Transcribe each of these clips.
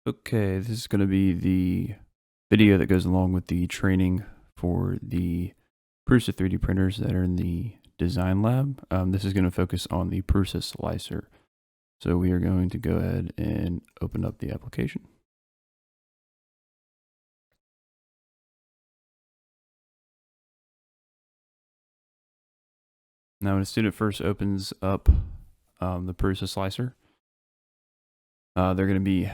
Okay, this is going to be the video that goes along with the training for the Prusa 3D printers that are in the Design Lab. This is going to focus on the PrusaSlicer. So we are going to go ahead and open up the application. Now when a student first opens up the PrusaSlicer, they're going to be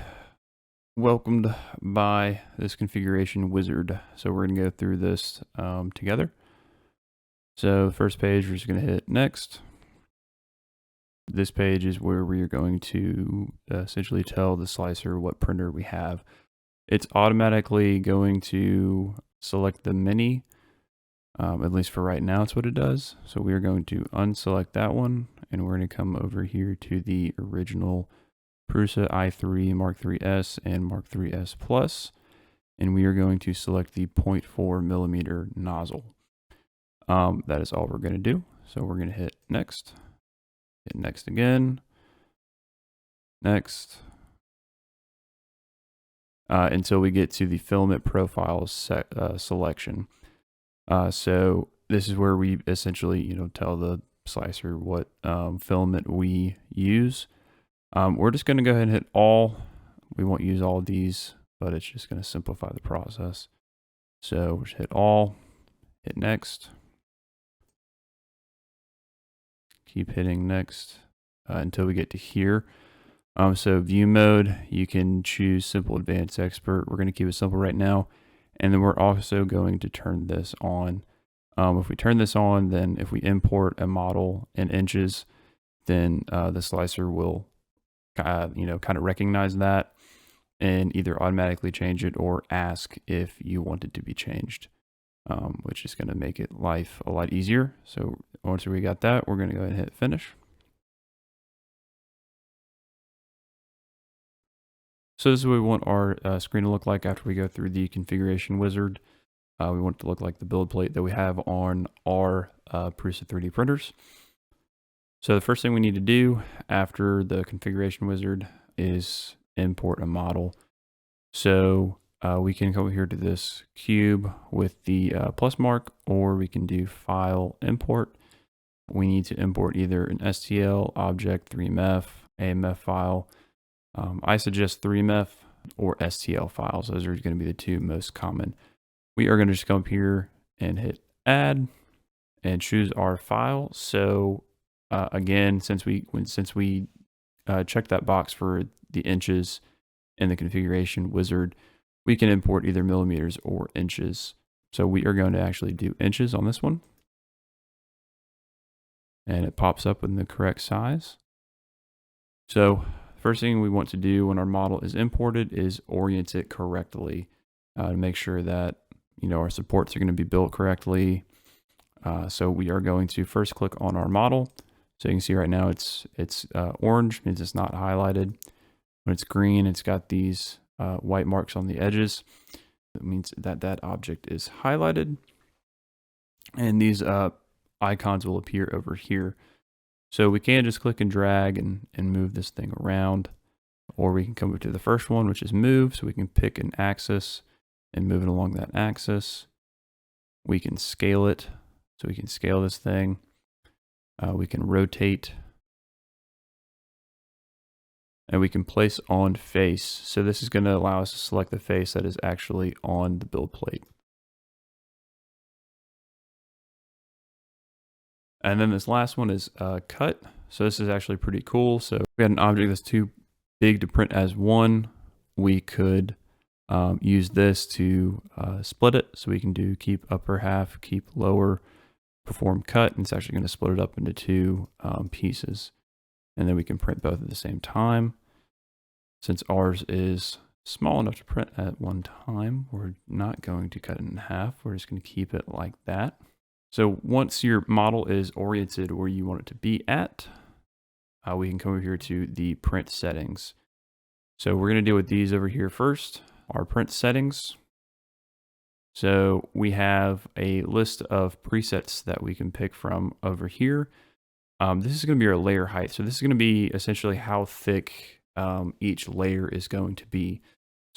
welcomed by this configuration wizard. So we're going to go through this together. So first page, we're just going to hit next. This page is where we are going to essentially tell the slicer what printer we have. It's automatically going to select the mini, at least for right now, it's what it does. So we are going to unselect that one, and we're going to come over here to the original Prusa i3 Mark III's and Mark III's Plus, and we are going to select the 0.4 millimeter nozzle. That is all we're going to do. So we're going to hit next. Hit next again, next, until we get to the filament profiles selection. So this is where we essentially, tell the slicer what filament we use. We're just going to go ahead and hit all. We won't use all of these, but it's just going to simplify the process. So we'll just hit all, hit next. Keep hitting next until we get to here. So view mode, you can choose simple, advanced, expert. We're going to keep it simple right now. And then we're also going to turn this on. If we turn this on, then if we import a model in inches, then the slicer will kind of recognize that and either automatically change it or ask if you want it to be changed. Which is going to make it life a lot easier. So once we got that, we're going to go ahead and hit finish. So this is what we want our screen to look like after we go through the configuration wizard. We want it to look like the build plate that we have on our Prusa 3D printers. So the first thing we need to do after the configuration wizard is import a model. So we can come here to this cube with the plus mark, or we can do file import. We need to import either an STL, object, 3MF, AMF file. I suggest 3MF or STL files. Those are going to be the two most common. We are going to just come up here and hit add and choose our file. So again, since we checked that box for the inches in the configuration wizard, we can import either millimeters or inches. So we are going to actually do inches on this one. And it pops up in the correct size. So first thing we want to do when our model is imported is orient it correctly to make sure that our supports are going to be built correctly. So we are going to first click on our model. So you can see right now it's orange, means it's not highlighted. When it's green, it's got these white marks on the edges. That means that that object is highlighted. And these icons will appear over here. So we can just click and drag and move this thing around. Or we can come up to the first one, which is move. So we can pick an axis and move it along that axis. We can scale it. So we can scale this thing. We can rotate. And we can place on face. So this is going to allow us to select the face that is actually on the build plate. And then this last one is cut. So this is actually pretty cool. So we had an object that's too big to print as one. We could use this to split it. So we can do keep upper half, keep lower, perform cut. And it's actually going to split it up into two pieces. And then we can print both at the same time. Since ours is small enough to print at one time, we're not going to cut it in half. We're just going to keep it like that. So once your model is oriented where you want it to be at, we can come over here to the print settings. So we're going to deal with these over here first, our print settings. So we have a list of presets that we can pick from over here. This is going to be our layer height. So this is going to be essentially how thick each layer is going to be.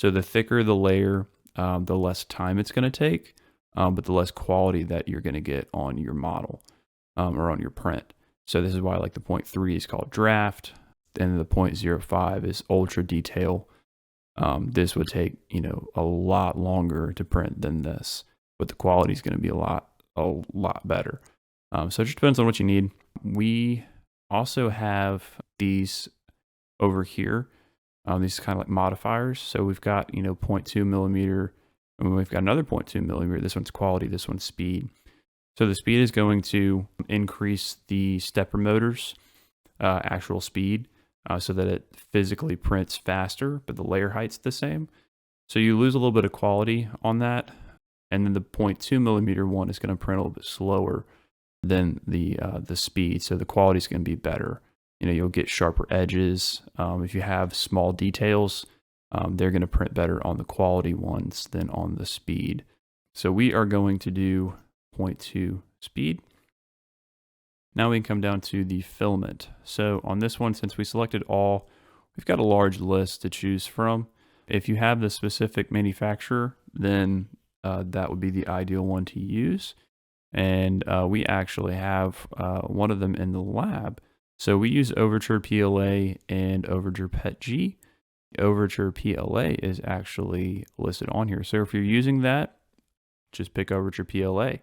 So the thicker the layer, the less time it's going to take, but the less quality that you're going to get on your model or on your print. So this is why like the 0.3 is called draft, and the 0.05 is ultra detail. This would take, a lot longer to print than this, but the quality is going to be a lot better. So it just depends on what you need. We also have these over here. These kind of like modifiers. So we've got, 0.2 millimeter, and we've got another 0.2 millimeter. This one's quality, this one's speed. So the speed is going to increase the stepper motor's actual speed so that it physically prints faster, but the layer height's the same. So you lose a little bit of quality on that. And then the 0.2 millimeter one is going to print a little bit slower than the speed. So the quality is going to be better. You'll get sharper edges. If you have small details, they're going to print better on the quality ones than on the speed. So we are going to do 0.2 speed. Now we can come down to the filament. So on this one, since we selected all, we've got a large list to choose from. If you have the specific manufacturer, then that would be the ideal one to use. And we actually have one of them in the lab. So we use Overture PLA and Overture PETG. Overture PLA is actually listed on here. So if you're using that, just pick Overture PLA.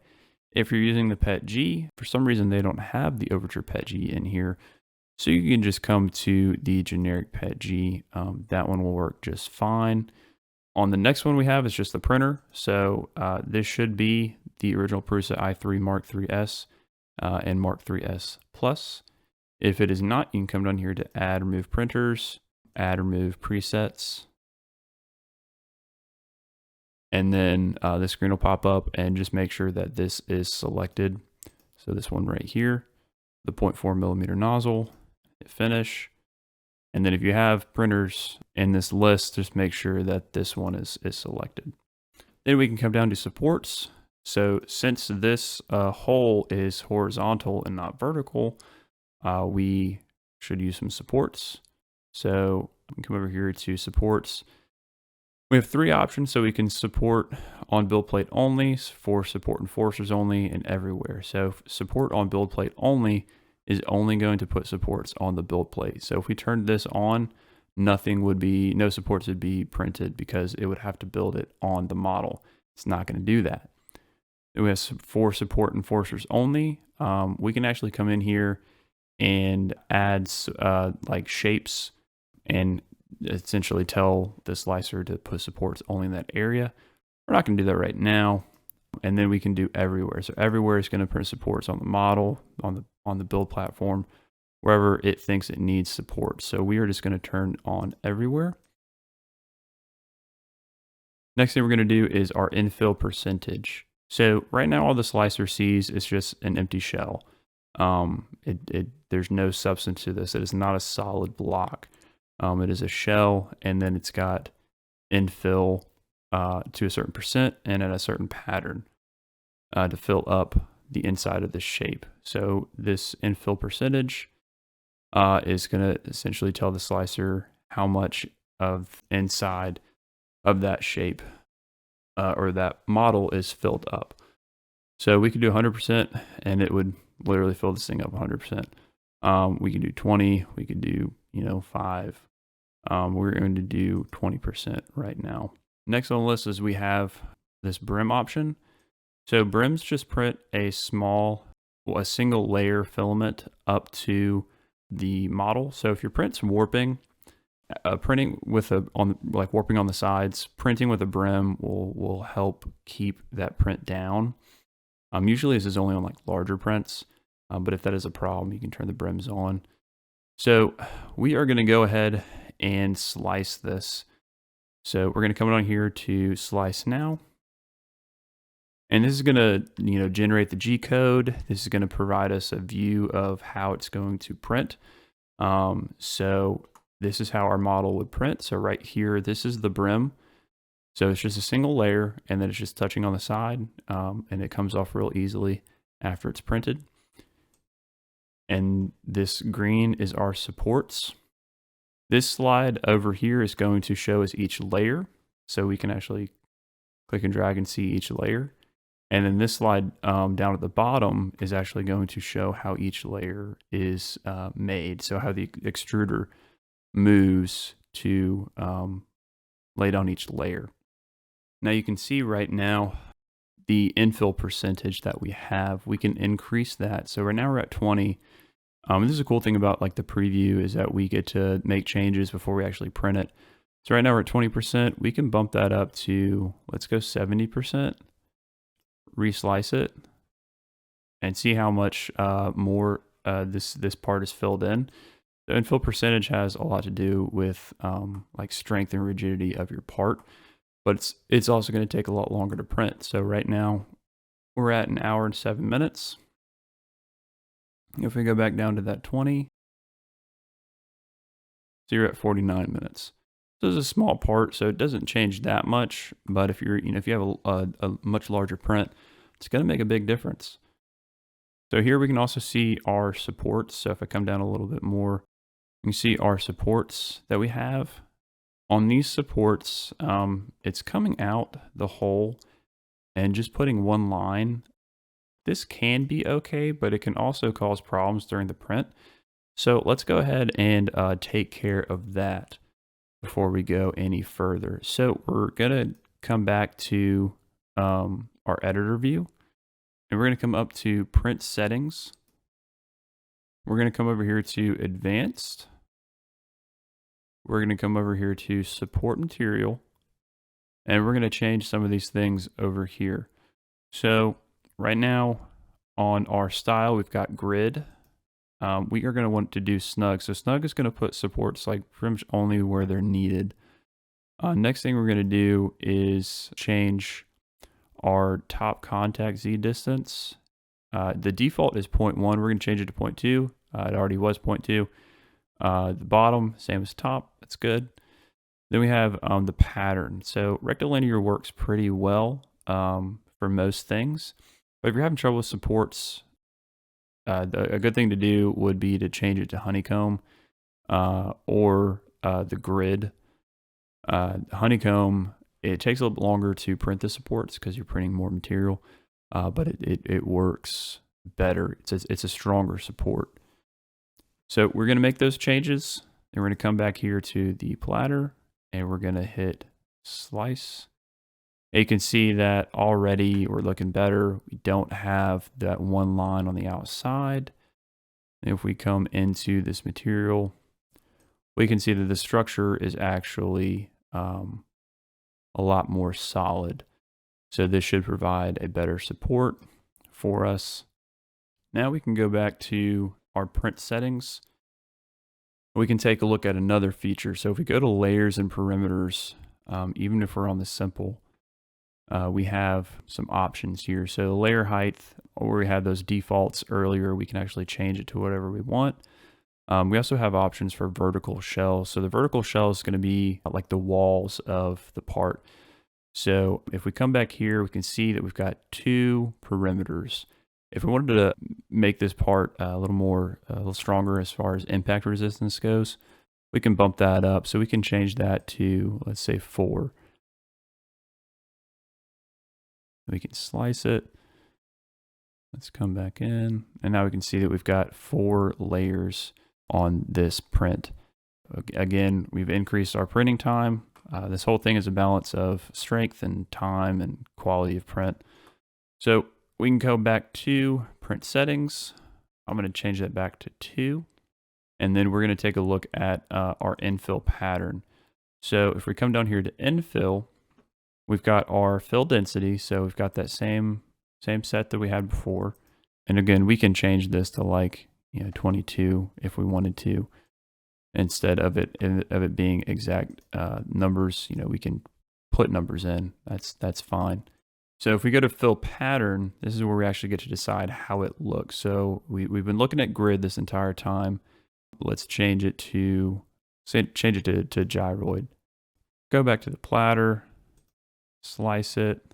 If you're using the PETG, for some reason they don't have the Overture PETG in here. So you can just come to the generic PETG. That one will work just fine. On the next one we have is just the printer. So this should be the original Prusa i3 Mark III's and Mark III's Plus. If it is not, you can come down here to add, remove printers, add, remove presets. And then this screen will pop up, and just make sure that this is selected. So this one right here, the 0.4 millimeter nozzle, hit finish. And then if you have printers in this list, just make sure that this one is selected. Then we can come down to supports. So since this hole is horizontal and not vertical, we should use some supports. So we can come over here to supports. We have three options. So we can support on build plate only, for support enforcers only, and everywhere. So support on build plate only is only going to put supports on the build plate. So if we turned this on, no supports would be printed because it would have to build it on the model. It's not going to do that. We have for support enforcers only. We can actually come in here and add like shapes and essentially tell the slicer to put supports only in that area. We're not going to do that right now. And then we can do everywhere. So everywhere is going to print supports on the model, on the build platform, wherever it thinks it needs support. So we are just going to turn on everywhere. Next thing we're going to do is our infill percentage. So right now all the slicer sees is just an empty shell. There's no substance to this. It is not a solid block. It is a shell, and then it's got infill to a certain percent and at a certain pattern to fill up the inside of the shape. So this infill percentage is going to essentially tell the slicer how much of inside of that shape or that model is filled up. So we could do 100% and it would literally fill this thing up 100%. We could do 20, we could do 5. We're going to do 20% right now. Next on the list is we have this brim option. So brims just print a single layer filament up to the model. So if your print's warping, printing with warping on the sides, printing with a brim will help keep that print down. Usually this is only on like larger prints, but if that is a problem, you can turn the brims on. So we are going to go ahead and slice this. So we're going to come on here to slice now. And this is going to, generate the G code. This is going to provide us a view of how it's going to print. So this is how our model would print. So right here, this is the brim. So it's just a single layer, and then it's just touching on the side, and it comes off real easily after it's printed. And this green is our supports. This slide over here is going to show us each layer. So we can actually click and drag and see each layer. And then this slide down at the bottom is actually going to show how each layer is made. So how the extruder moves to lay down each layer. Now you can see right now the infill percentage that we have, we can increase that. So right now we're at 20. This is a cool thing about like the preview is that we get to make changes before we actually print it. So right now we're at 20%. We can bump that up to, let's go 70%, reslice it, and see how much more this part is filled in. The infill percentage has a lot to do with like strength and rigidity of your part, but it's also going to take a lot longer to print. So right now we're at 1 hour and 7 minutes. If we go back down to that 20, so you're at 49 minutes. So it's a small part, so it doesn't change that much. But if you're, if you have a much larger print, it's going to make a big difference. So here we can also see our supports. So if I come down a little bit more, you can see our supports that we have. On these supports, it's coming out the hole and just putting one line. This can be okay, but it can also cause problems during the print. So let's go ahead and take care of that before we go any further. So we're gonna come back to our editor view, and we're gonna come up to print settings. We're gonna come over here to advanced. We're gonna come over here to support material, and we're gonna change some of these things over here. So right now on our style, we've got grid. We are going to want to do snug. So snug is going to put supports like pretty much only where they're needed. Next thing we're going to do is change our top contact Z distance. The default is 0.1. We're going to change it to 0.2. It already was 0.2. The bottom, same as top. That's good. Then we have the pattern. So rectilinear works pretty well for most things. But if you're having trouble with supports, a good thing to do would be to change it to honeycomb or the grid. Honeycomb, it takes a little bit longer to print the supports because you're printing more material, but it works better. It's a stronger support. So we're going to make those changes, and we're going to come back here to the platter, and we're going to hit slice. And you can see that already we're looking better. We don't have that one line on the outside. And if we come into this material, we can see that the structure is actually a lot more solid. So this should provide a better support for us. Now we can go back to our print settings. We can take a look at another feature. So if we go to layers and perimeters, even if we're on the simple, we have some options here. So layer height, where we had those defaults earlier, we can actually change it to whatever we want. We also have options for vertical shell. So the vertical shell is going to be like the walls of the part. So if we come back here, we can see that we've got 2 perimeters. If we wanted to make this part a little stronger as far as impact resistance goes, we can bump that up. So we can change that to, let's say, 4. We can slice it. Let's come back in. And now we can see that we've got 4 layers on this print. Again, we've increased our printing time. This whole thing is a balance of strength and time and quality of print. So we can go back to print settings. I'm going to change that back to 2. And then we're going to take a look at our infill pattern. So if we come down here to infill, we've got our fill density. So we've got that same set that we had before. And again, we can change this to like 22 if we wanted to, instead of it being exact numbers. We can put numbers in. That's fine. So if we go to fill pattern, this is where we actually get to decide how it looks. So we've been looking at grid this entire time. Let's change it to gyroid. Go back to the platter, slice it.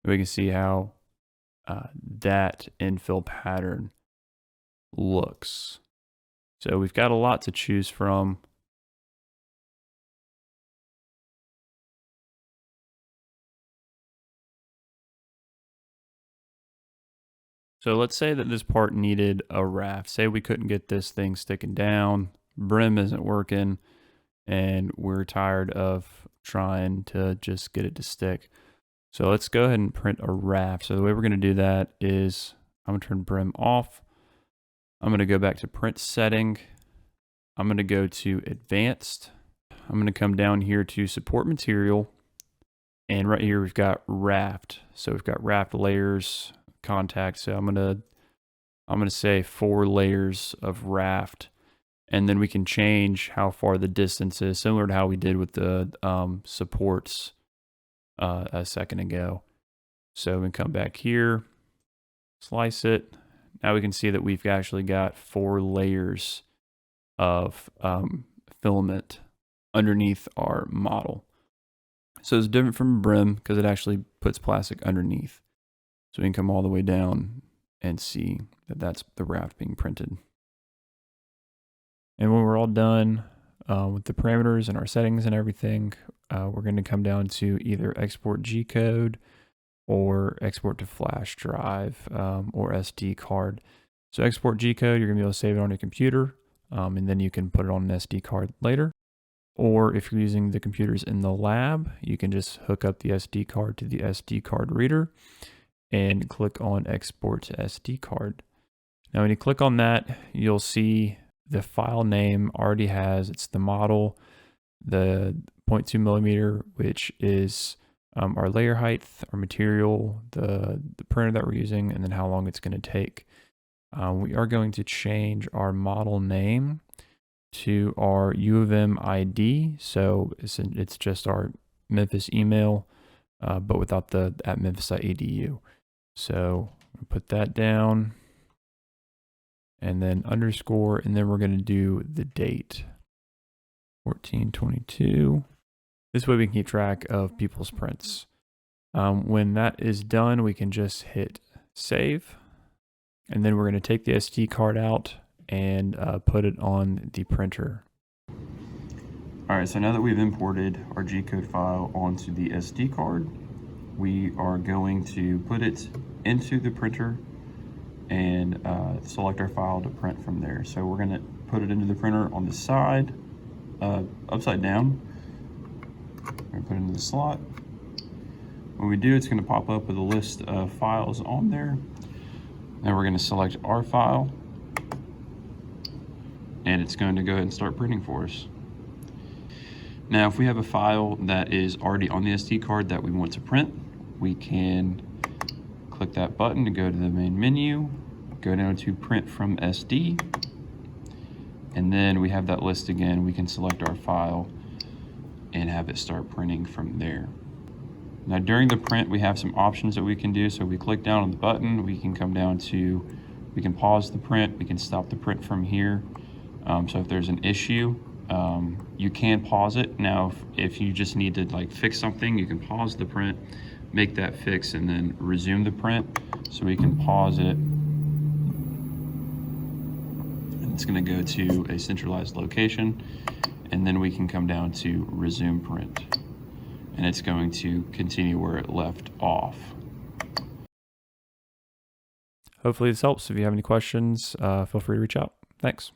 We can see how that infill pattern looks. So we've got a lot to choose from. So let's say that this part needed a raft. Say we couldn't get this thing sticking down, brim isn't working, and we're tired of trying to just get it to stick. So let's go ahead and print a raft. So the way we're going to do that is I'm going to turn brim off. I'm going to go back to print setting. I'm going to go to advanced. I'm going to come down here to support material. And right here we've got raft. So we've got raft layers, contact. So I'm going to say 4 layers of raft. And then we can change how far the distance is, similar to how we did with the supports a second ago. So we can come back here, slice it. Now we can see that we've actually got 4 layers of filament underneath our model. So it's different from brim because it actually puts plastic underneath. So we can come all the way down and see that that's the raft being printed. And when we're all done with the parameters and our settings and everything, we're going to come down to either export G-code or export to flash drive or SD card. So export G-code, you're going to be able to save it on your computer, and then you can put it on an SD card later. Or if you're using the computers in the lab, you can just hook up the SD card to the SD card reader and click on export to SD card. Now when you click on that, you'll see the file name already has, it's the model, the 0.2 millimeter, which is our layer height, our material, the printer that we're using, and then how long it's going to take. We are going to change our model name to our UofM ID. So it's just our Memphis email, but without the at memphis.edu. So put that down and then underscore, and then we're going to do the date, 14/22. This way we can keep track of people's prints. When that is done, we can just hit save, and then we're going to take the SD card out and put it on the printer. All right, so now that we've imported our G-code file onto the SD card, we are going to put it into the printer and select our file to print from there. So we're going to put it into the printer on the side, upside down. We're going to put it into the slot. When we do, it's going to pop up with a list of files on there. Then we're going to select our file, and it's going to go ahead and start printing for us. Now, if we have a file that is already on the SD card that we want to print, we can click that button to go to the main menu, go down to print from SD, and then we have that list again. We can select our file and have it start printing from there. Now during the print, we have some options that we can do. So we click down on the button, we can come down to, we can pause the print, we can stop the print from here. So if there's an issue, you can pause it. Now, if you just need to like fix something, you can pause the print, make that fix, and then resume the print. So we can pause it, and it's going to go to a centralized location, and then we can come down to resume print, and it's going to continue where it left off. Hopefully this helps. If you have any questions, feel free to reach out. Thanks.